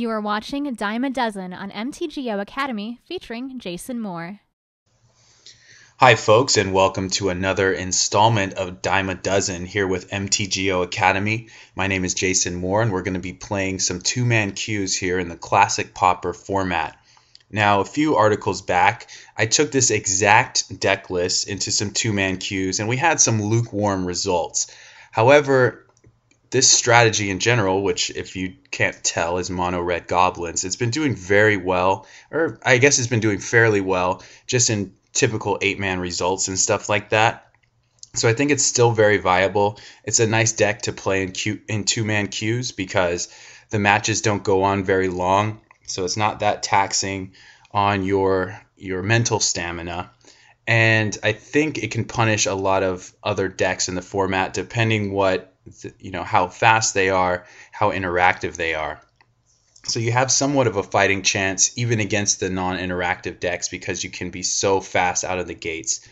You are watching Dime a Dozen on MTGO Academy featuring Jason Moore. Hi folks, and welcome to another installment of Dime a Dozen here with MTGO Academy. My name is Jason Moore, and we're going to be playing some two-man queues here in the classic Pauper format. Now, a few articles back, I took this exact deck list into some two-man queues, and we had some lukewarm results. However, this strategy in general, which if you can't tell is mono red goblins, it's been doing very well, or I guess it's been doing fairly well, just in typical 8-man results and stuff like that. So I think it's still very viable. It's a nice deck to play in two-man queues because the matches don't go on very long, so it's not that taxing on your mental stamina. And I think it can punish a lot of other decks in the format depending how fast they are, how interactive they are. So you have somewhat of a fighting chance even against the non-interactive decks because you can be so fast out of the gates.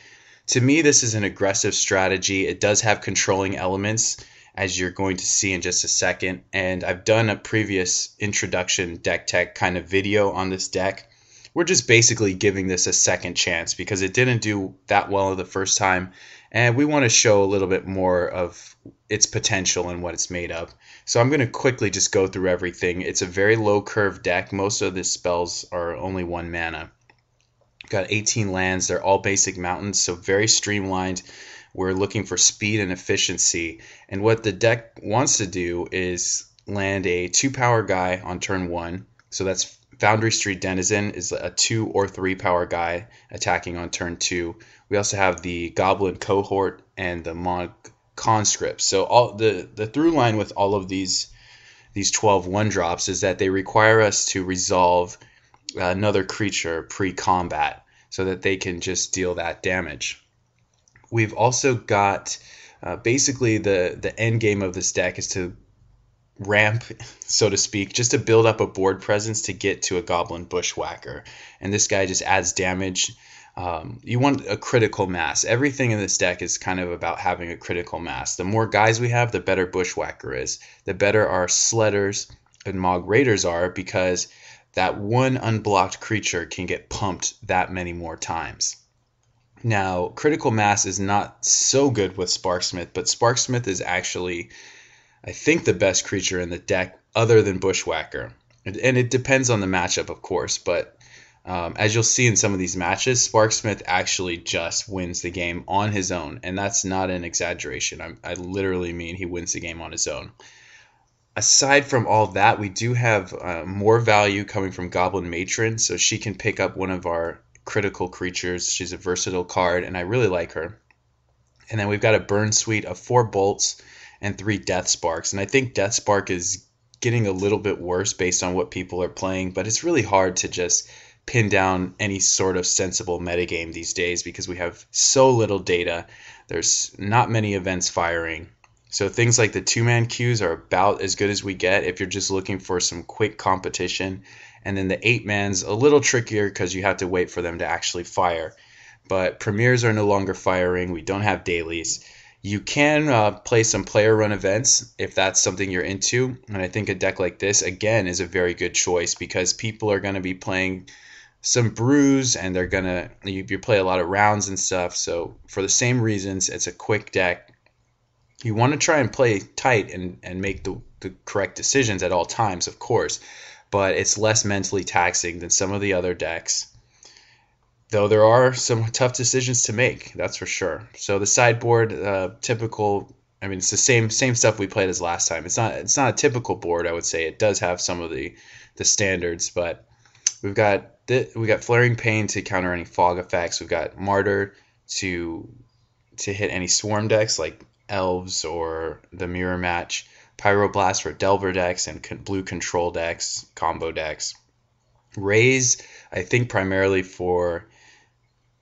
To me, this is an aggressive strategy. It does have controlling elements, as you're going to see in just a second. And I've done a previous introduction deck tech kind of video on this deck. We're just basically giving this a second chance because it didn't do that well the first time. And we want to show a little bit more of its potential and what it's made of. So I'm going to quickly just go through everything. It's a very low curve deck. Most of the spells are only 1 mana. Got 18 lands. They're all basic mountains, so very streamlined. We're looking for speed and efficiency. And what the deck wants to do is land a 2-power guy on turn 1. So that's Foundry Street Denizen is a 2 or 3 power guy attacking on turn 2. We also have the Goblin Cohort and the Monk Conscript. So all the through line with all of these 12 1-drops is that they require us to resolve another creature pre-combat so that they can just deal that damage. We've also got basically the end game of this deck is to ramp, so to speak, just to build up a board presence to get to a Goblin Bushwhacker. And this guy just adds damage. You want a critical mass. Everything in this deck is kind of about having a critical mass. The more guys we have, the better Bushwhacker is. The better our Sledders and Mog Raiders are because that one unblocked creature can get pumped that many more times. Now, critical mass is not so good with Sparksmith, but Sparksmith is actually, I think, the best creature in the deck other than Bushwhacker. And it depends on the matchup, of course, but as you'll see in some of these matches, Sparksmith actually just wins the game on his own, and that's not an exaggeration. I literally mean he wins the game on his own. Aside from all that, we do have more value coming from Goblin Matron, so she can pick up one of our critical creatures. She's a versatile card, and I really like her. And then we've got a burn suite of 4 bolts and 3 Death Sparks, and I think Death Spark is getting a little bit worse based on what people are playing, but it's really hard to just pin down any sort of sensible metagame these days because we have so little data. There's not many events firing. So things like the 2-man queues are about as good as we get if you're just looking for some quick competition. And then the 8-man's a little trickier because you have to wait for them to actually fire. But premieres are no longer firing. We don't have dailies. You can play some player run events if that's something you're into. And I think a deck like this, again, is a very good choice because people are going to be playing some brews and they're going to you play a lot of rounds and stuff. So for the same reasons, it's a quick deck. You want to try and play tight and make the correct decisions at all times, of course. But it's less mentally taxing than some of the other decks. Though there are some tough decisions to make, that's for sure. So the sideboard, typical. I mean, it's the same stuff we played as last time. It's not a typical board, I would say. It does have some of the standards, but we got Flaring Pain to counter any fog effects. We've got Martyr to hit any swarm decks like Elves or the Mirror Match. Pyroblast for Delver decks and blue control decks, combo decks. Raise, I think primarily for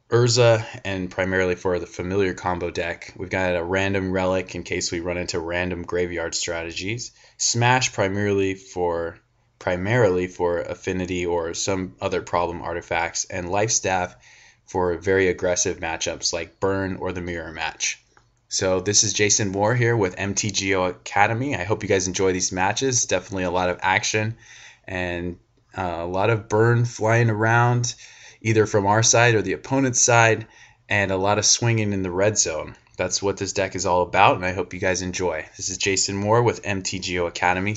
Urza and primarily for the familiar combo deck. We've got a random relic in case we run into random graveyard strategies. Smash primarily for affinity or some other problem artifacts, and Lifestaff for very aggressive matchups like Burn or the Mirror Match. So this is Jason Moore here with MTGO Academy. I hope you guys enjoy these matches. Definitely a lot of action. and a lot of burn flying around, either from our side or the opponent's side, and a lot of swinging in the red zone. That's what this deck is all about, and I hope you guys enjoy. This is Jason Moore with MTGO Academy.